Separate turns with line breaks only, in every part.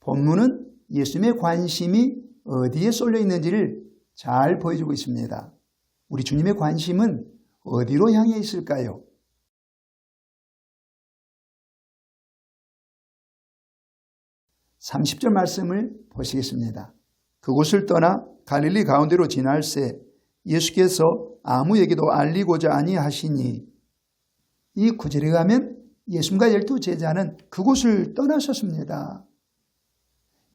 본문은 예수님의 관심이 어디에 쏠려 있는지를 잘 보여주고 있습니다. 우리 주님의 관심은 어디로 향해 있을까요? 30절 말씀을 보시겠습니다. 그곳을 떠나 갈릴리 가운데로 지날새 예수께서 아무에게도 알리고자 아니하시니, 이 구절에 가면 예수님과 12제자는 그곳을 떠나셨습니다.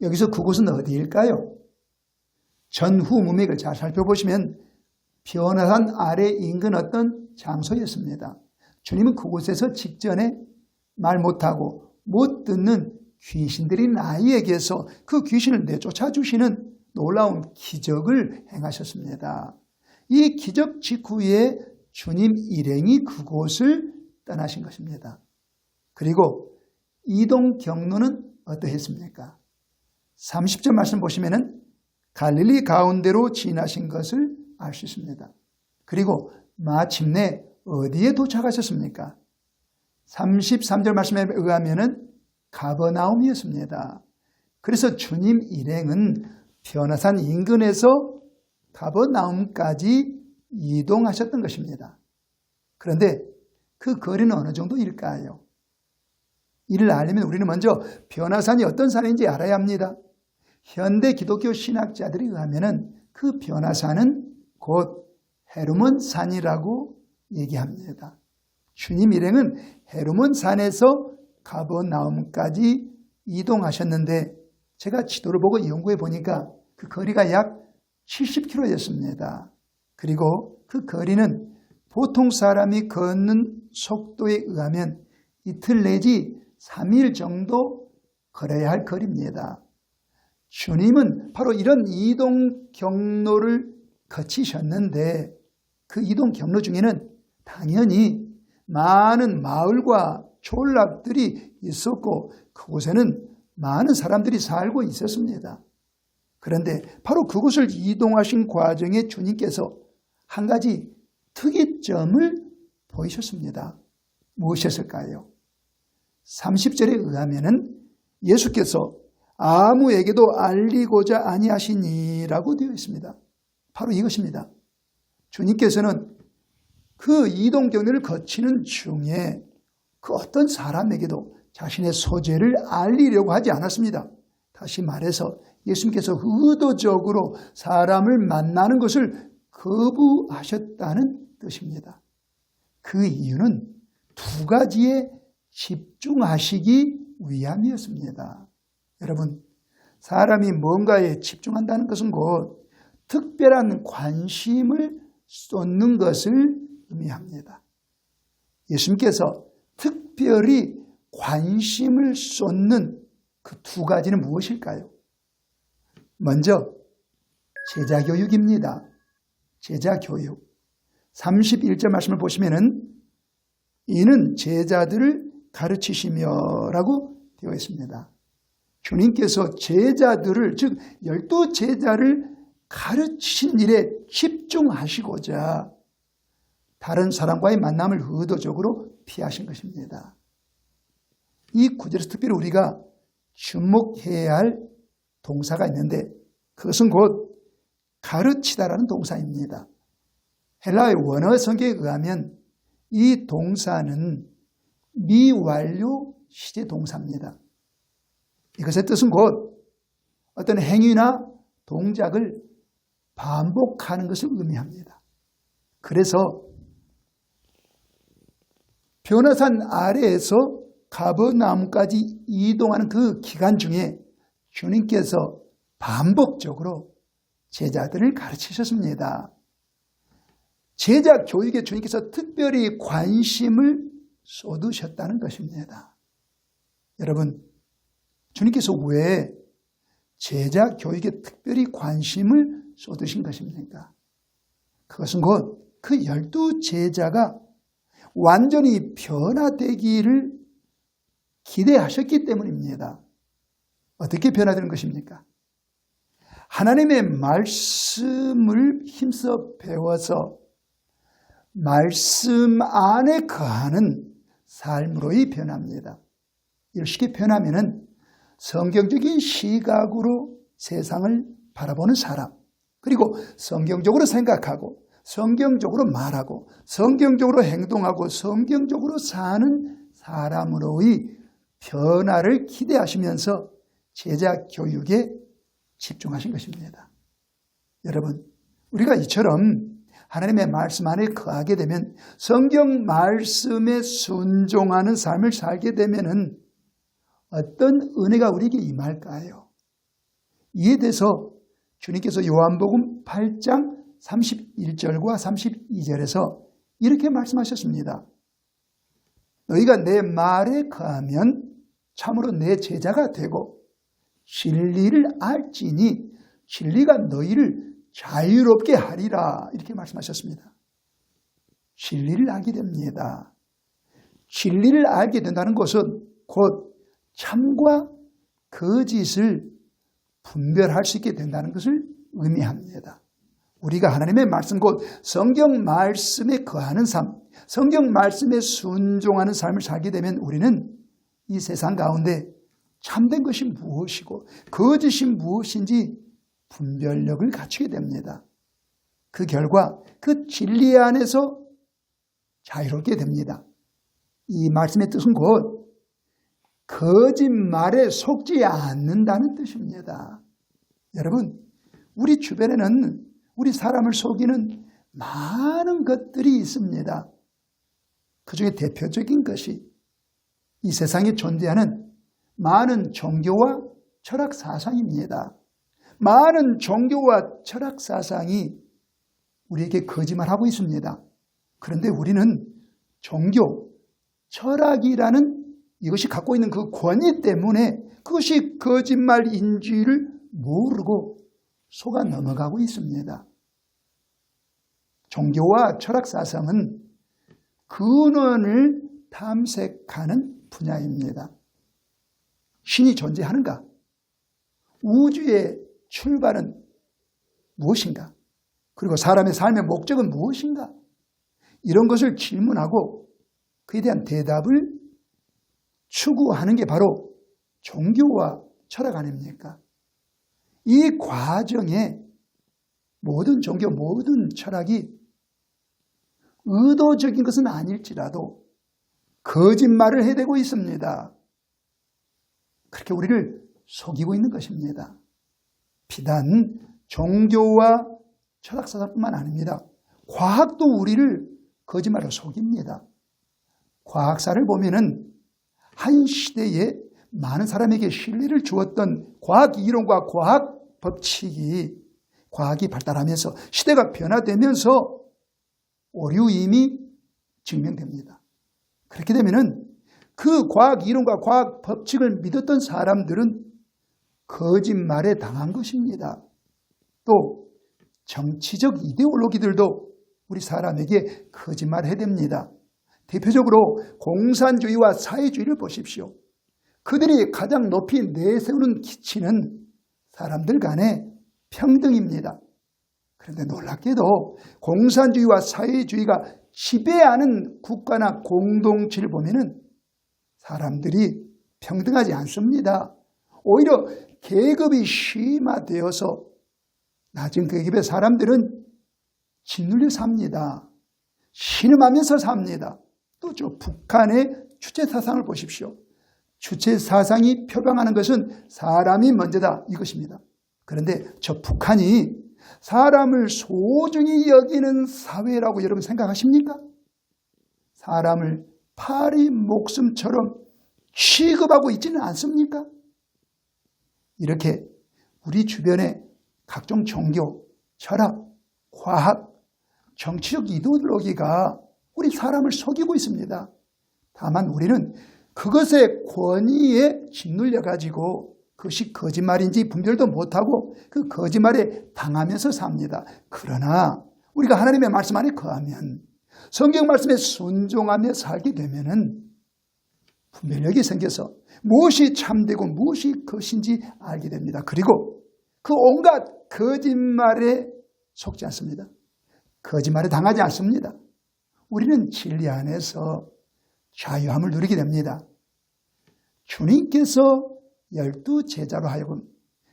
여기서 그곳은 어디일까요? 전후 문맥을 잘 살펴보시면 변화산 아래 인근 어떤 장소였습니다. 주님은 그곳에서 직전에 말 못하고 못 듣는 귀신들인 아이에게서 그 귀신을 내쫓아 주시는 놀라운 기적을 행하셨습니다. 이 기적 직후에 주님 일행이 그곳을 떠나신 것입니다. 그리고 이동 경로는 어떠했습니까? 30절 말씀 보시면은 갈릴리 가운데로 지나신 것을 알 수 있습니다. 그리고 마침내 어디에 도착하셨습니까? 33절 말씀에 의하면은 가버나움이었습니다. 그래서 주님 일행은 변화산 인근에서 가버나움까지 이동하셨던 것입니다. 그런데 그 거리는 어느 정도일까요? 이를 알려면 우리는 먼저 변화산이 어떤 산인지 알아야 합니다. 현대 기독교 신학자들에 의하면 그 변화산은 곧 헤르몬 산이라고 얘기합니다. 주님 일행은 헤르몬 산에서 가버나움까지 이동하셨는데, 제가 지도를 보고 연구해 보니까 그 거리가 약 70km였습니다. 그리고 그 거리는 보통 사람이 걷는 속도에 의하면 이틀 내지 3일 정도 걸어야 할 거리입니다. 주님은 바로 이런 이동 경로를 거치셨는데, 그 이동 경로 중에는 당연히 많은 마을과 촌락들이 있었고 그곳에는 많은 사람들이 살고 있었습니다. 그런데 바로 그곳을 이동하신 과정에 주님께서 한 가지 특이점을 보이셨습니다. 무엇이었을까요? 30절에 의하면은 예수께서 아무에게도 알리고자 아니하시니라고 되어 있습니다. 바로 이것입니다. 주님께서는 그 이동 경로를 거치는 중에 그 어떤 사람에게도 자신의 소재를 알리려고 하지 않았습니다. 다시 말해서 예수님께서 의도적으로 사람을 만나는 것을 거부하셨다는 뜻입니다. 그 이유는 두 가지에 집중하시기 위함이었습니다. 여러분, 사람이 뭔가에 집중한다는 것은 곧 특별한 관심을 쏟는 것을 의미합니다. 예수님께서 특별히 관심을 쏟는 그 두 가지는 무엇일까요? 먼저 제자 교육입니다. 제자 교육. 31절 말씀을 보시면은 이는 제자들을 가르치시며라고 되어 있습니다. 주님께서 제자들을, 즉 12제자를 가르치신 일에 집중하시고자 다른 사람과의 만남을 의도적으로 피하신 것입니다. 이 구절에서 특별히 우리가 주목해야 할 동사가 있는데 그것은 곧 가르치다라는 동사입니다. 헬라의 원어 성경에 의하면 이 동사는 미완료 시제 동사입니다. 이것의 뜻은 곧 어떤 행위나 동작을 반복하는 것을 의미합니다. 그래서 변화산 아래에서 가버나움까지 이동하는 그 기간 중에 주님께서 반복적으로 제자들을 가르치셨습니다. 제자 교육에 주님께서 특별히 관심을 쏟으셨다는 것입니다. 여러분, 주님께서 왜 제자 교육에 특별히 관심을 쏟으신 것입니까? 그것은 곧 그 12제자가 완전히 변화되기를 기대하셨기 때문입니다. 어떻게 변화되는 것입니까? 하나님의 말씀을 힘써 배워서 말씀 안에 거하는 삶으로의 변화입니다. 이렇게 변하면은 성경적인 시각으로 세상을 바라보는 사람, 그리고 성경적으로 생각하고 성경적으로 말하고 성경적으로 행동하고 성경적으로 사는 사람으로의 변화를 기대하시면서 제자 교육에 집중하신 것입니다. 여러분, 우리가 이처럼 하나님의 말씀 안에 거하게 되면, 성경 말씀에 순종하는 삶을 살게 되면은 어떤 은혜가 우리에게 임할까요? 이에 대해서 주님께서 요한복음 8장 31절과 32절에서 이렇게 말씀하셨습니다. 너희가 내 말에 거하면 참으로 내 제자가 되고 진리를 알지니 진리가 너희를 자유롭게 하리라, 이렇게 말씀하셨습니다. 진리를 알게 됩니다. 진리를 알게 된다는 것은 곧 참과 거짓을 분별할 수 있게 된다는 것을 의미합니다. 우리가 하나님의 말씀, 곧 성경 말씀에 거하는 삶, 성경 말씀에 순종하는 삶을 살게 되면 우리는 이 세상 가운데 참된 것이 무엇이고 거짓이 무엇인지 분별력을 갖추게 됩니다. 그 결과 그 진리 안에서 자유롭게 됩니다. 이 말씀의 뜻은 곧 거짓말에 속지 않는다는 뜻입니다. 여러분, 우리 주변에는 우리 사람을 속이는 많은 것들이 있습니다. 그 중에 대표적인 것이 이 세상에 존재하는 많은 종교와 철학 사상입니다. 많은 종교와 철학 사상이 우리에게 거짓말하고 있습니다. 그런데 우리는 종교, 철학이라는 이것이 갖고 있는 그 권위 때문에 그것이 거짓말인지를 모르고 속아 넘어가고 있습니다. 종교와 철학 사상은 근원을 탐색하는 분야입니다. 신이 존재하는가? 우주의 출발은 무엇인가? 그리고 사람의 삶의 목적은 무엇인가? 이런 것을 질문하고 그에 대한 대답을 추구하는 게 바로 종교와 철학 아닙니까? 이 과정에 모든 종교, 모든 철학이 의도적인 것은 아닐지라도 거짓말을 해대고 있습니다. 그렇게 우리를 속이고 있는 것입니다. 비단 종교와 철학사상뿐만 아닙니다. 과학도 우리를 거짓말로 속입니다. 과학사를 보면은 한 시대에 많은 사람에게 신뢰를 주었던 과학 이론과 과학 법칙이 과학이 발달하면서 시대가 변화되면서 오류임이 증명됩니다. 그렇게 되면은 그 과학 이론과 과학 법칙을 믿었던 사람들은 거짓말에 당한 것입니다. 또 정치적 이데올로기들도 우리 사람에게 거짓말을 해댑니다. 대표적으로 공산주의와 사회주의를 보십시오. 그들이 가장 높이 내세우는 기치는 사람들 간의 평등입니다. 그런데 놀랍게도 공산주의와 사회주의가 지배하는 국가나 공동체를 보면은 사람들이 평등하지 않습니다. 오히려 계급이 심화되어서 낮은 계급의 사람들은 짓눌려 삽니다. 신음하면서 삽니다. 또 저 북한의 주체사상을 보십시오. 주체사상이 표방하는 것은 사람이 먼저다, 이것입니다. 그런데 저 북한이 사람을 소중히 여기는 사회라고 여러분 생각하십니까? 사람을 파리 목숨처럼 취급하고 있지는 않습니까? 이렇게 우리 주변에 각종 종교, 철학, 과학, 정치적 이데올로기가 우리 사람을 속이고 있습니다. 다만 우리는 그것의 권위에 짓눌려 가지고 그것이 거짓말인지 분별도 못하고 그 거짓말에 당하면서 삽니다. 그러나 우리가 하나님의 말씀 안에 거하면, 성경 말씀에 순종하며 살게 되면은 분별력이 생겨서 무엇이 참되고 무엇이 것인지 알게 됩니다. 그리고 그 온갖 거짓말에 속지 않습니다. 거짓말에 당하지 않습니다. 우리는 진리 안에서 자유함을 누리게 됩니다. 주님께서 12 제자로 하여금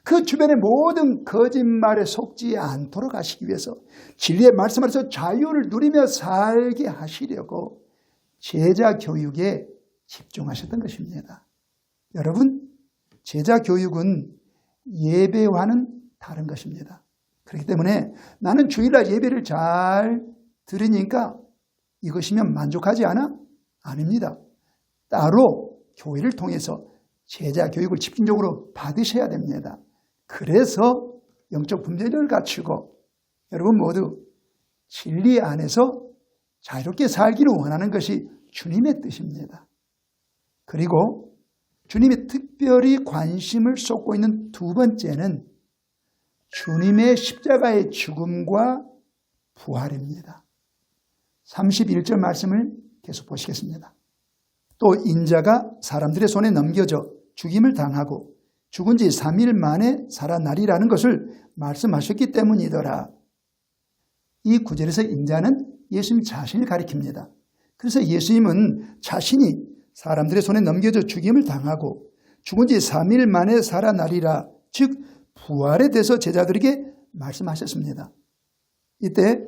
그 주변의 모든 거짓말에 속지 않도록 하시기 위해서 진리의 말씀 안에서 자유를 누리며 살게 하시려고 제자 교육에 집중하셨던 것입니다. 여러분, 제자 교육은 예배와는 다른 것입니다. 그렇기 때문에 나는 주일날 예배를 잘 들으니까 이것이면 만족하지 않아? 아닙니다. 따로 교회를 통해서 제자 교육을 집중적으로 받으셔야 됩니다. 그래서 영적 분별력을 갖추고 여러분 모두 진리 안에서 자유롭게 살기를 원하는 것이 주님의 뜻입니다. 그리고 주님이 특별히 관심을 쏟고 있는 두 번째는 주님의 십자가의 죽음과 부활입니다. 31절 말씀을 계속 보시겠습니다. 또 인자가 사람들의 손에 넘겨져 죽임을 당하고 죽은 지 3일 만에 살아나리라는 것을 말씀하셨기 때문이더라. 이 구절에서 인자는 예수님 자신을 가리킵니다. 그래서 예수님은 자신이 사람들의 손에 넘겨져 죽임을 당하고 죽은 지 3일 만에 살아나리라, 즉 부활에 대해서 제자들에게 말씀하셨습니다. 이때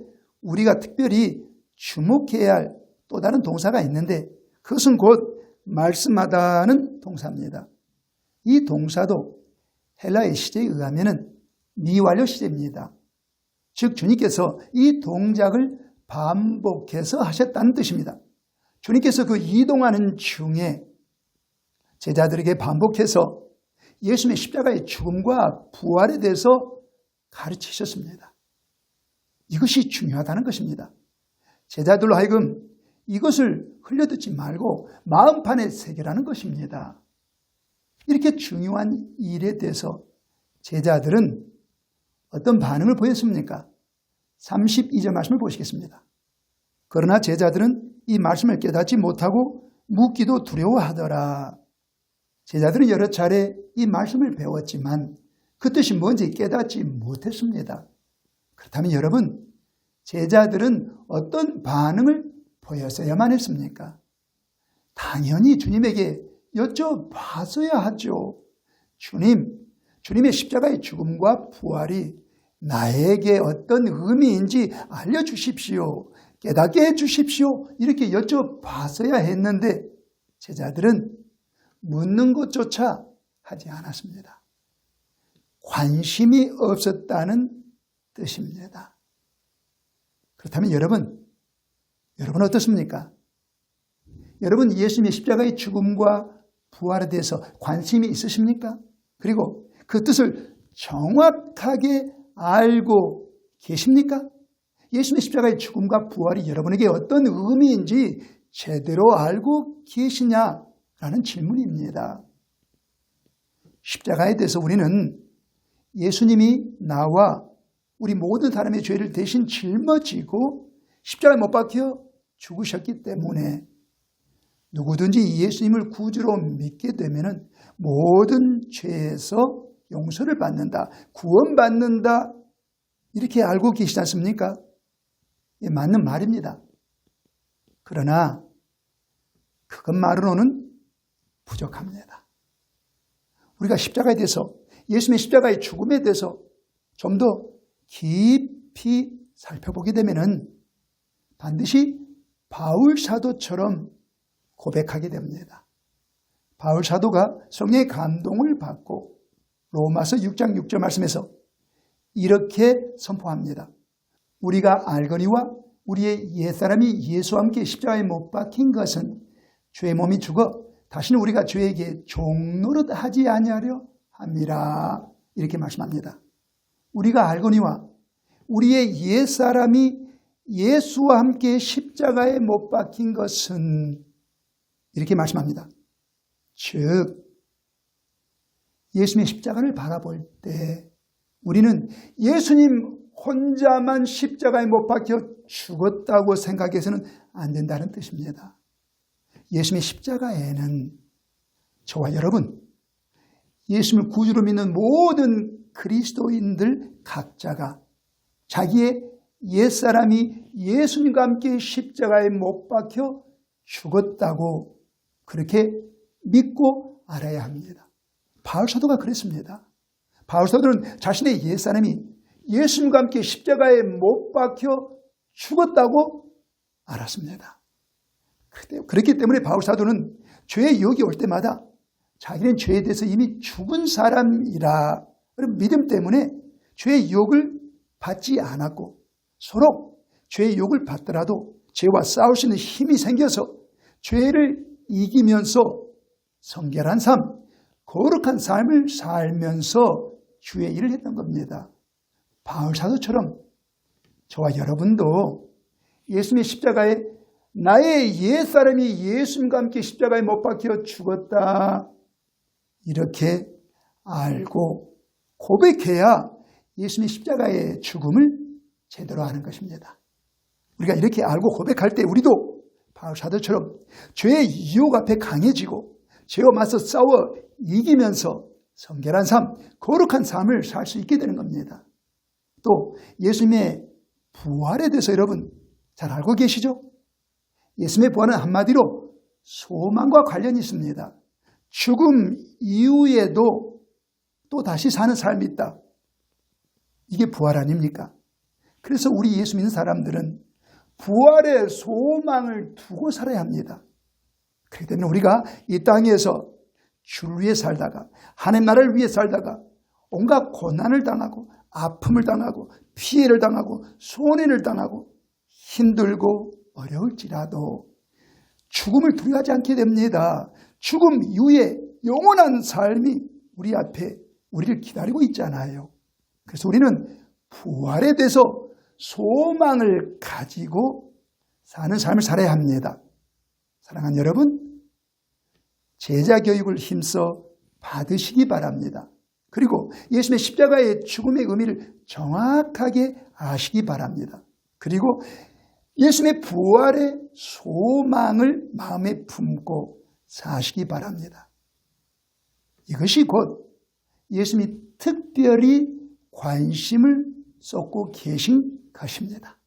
우리가 특별히 주목해야 할 또 다른 동사가 있는데 그것은 곧 말씀하다는 동사입니다. 이 동사도 헬라의 시제에 의하면 미완료 시제입니다. 즉 주님께서 이 동작을 반복해서 하셨다는 뜻입니다. 주님께서 그 이동하는 중에 제자들에게 반복해서 예수님의 십자가의 죽음과 부활에 대해서 가르치셨습니다. 이것이 중요하다는 것입니다. 제자들로 하여금 이것을 흘려듣지 말고 마음판에 새기라는 것입니다. 이렇게 중요한 일에 대해서 제자들은 어떤 반응을 보였습니까? 32절 말씀을 보시겠습니다. 그러나 제자들은 이 말씀을 깨닫지 못하고 묻기도 두려워하더라. 제자들은 여러 차례 이 말씀을 배웠지만 그 뜻이 뭔지 깨닫지 못했습니다. 그렇다면 여러분, 제자들은 어떤 반응을 보였어야만 했습니까? 당연히 주님에게 여쭤봤어야 하죠. 주님의 십자가의 죽음과 부활이 나에게 어떤 의미인지 알려주십시오. 깨닫게 해주십시오. 이렇게 여쭤봤어야 했는데 제자들은 묻는 것조차 하지 않았습니다. 관심이 없었다는 뜻입니다. 그렇다면 여러분 어떻습니까? 여러분 예수님의 십자가의 죽음과 부활에 대해서 관심이 있으십니까? 그리고 그 뜻을 정확하게 알고 계십니까? 예수님의 십자가의 죽음과 부활이 여러분에게 어떤 의미인지 제대로 알고 계시냐라는 질문입니다. 십자가에 대해서 우리는 예수님이 나와 우리 모든 사람의 죄를 대신 짊어지고 십자가에 못 박혀 죽으셨기 때문에 누구든지 예수님을 구주로 믿게 되면 모든 죄에서 용서를 받는다, 구원받는다, 이렇게 알고 계시지 않습니까? 예, 맞는 말입니다. 그러나 그것만으로는 부족합니다. 우리가 십자가에 대해서, 예수님의 십자가의 죽음에 대해서 좀 더 깊이 살펴보게 되면은 반드시 바울 사도처럼 고백하게 됩니다. 바울 사도가 성령의 감동을 받고 로마서 6장 6절 말씀에서 이렇게 선포합니다. 우리가 알거니와 우리의 옛사람이 예수와 함께 십자가에 못 박힌 것은 죄의 몸이 죽어 다시는 우리가 죄에게 종노릇 하지 아니하려 함이라. 이렇게 말씀합니다. 우리가 알거니와 우리의 옛사람이 예수와 함께 십자가에 못 박힌 것은, 이렇게 말씀합니다. 즉 예수님의 십자가를 바라볼 때 우리는 예수님 혼자만 십자가에 못 박혀 죽었다고 생각해서는 안 된다는 뜻입니다. 예수님의 십자가에는 저와 여러분, 예수님을 구주로 믿는 모든 그리스도인들 각자가 자기의 옛사람이 예수님과 함께 십자가에 못 박혀 죽었다고 그렇게 믿고 알아야 합니다. 바울사도가 그랬습니다. 바울사도는 자신의 옛사람이 예수님과 함께 십자가에 못 박혀 죽었다고 알았습니다. 그렇기 때문에 바울사도는 죄의 유혹이 올 때마다 자기는 죄에 대해서 이미 죽은 사람이라 그런 믿음 때문에 죄의 유혹을 받지 않았고, 서로 죄의 유혹을 받더라도 죄와 싸울 수 있는 힘이 생겨서 죄를 이기면서 성결한 삶, 거룩한 삶을 살면서 주의 일을 했던 겁니다. 바울사도처럼 저와 여러분도 예수님의 십자가에 나의 옛사람이 예수님과 함께 십자가에 못 박혀 죽었다, 이렇게 알고 고백해야 예수님의 십자가의 죽음을 제대로 아는 것입니다. 우리가 이렇게 알고 고백할 때 우리도 바울사도처럼 죄의 유혹 앞에 강해지고 죄와 맞서 싸워 이기면서 성결한 삶, 거룩한 삶을 살 수 있게 되는 겁니다. 또 예수님의 부활에 대해서 여러분 잘 알고 계시죠? 예수님의 부활은 한마디로 소망과 관련이 있습니다. 죽음 이후에도 또 다시 사는 삶이 있다. 이게 부활 아닙니까? 그래서 우리 예수 믿는 사람들은 부활의 소망을 두고 살아야 합니다. 그렇기 때문에 우리가 이 땅에서 주를 위해 살다가, 하나님 나라를 위해 살다가 온갖 고난을 당하고 아픔을 당하고 피해를 당하고 손해를 당하고 힘들고 어려울지라도 죽음을 두려워하지 않게 됩니다. 죽음 이후에 영원한 삶이 우리 앞에 우리를 기다리고 있잖아요. 그래서 우리는 부활에 대해서 소망을 가지고 사는 삶을 살아야 합니다. 사랑하는 여러분, 제자 교육을 힘써 받으시기 바랍니다. 그리고 예수님의 십자가의 죽음의 의미를 정확하게 아시기 바랍니다. 그리고 예수님의 부활의 소망을 마음에 품고 사시기 바랍니다. 이것이 곧 예수님이 특별히 관심을 쏟고 계신 것입니다.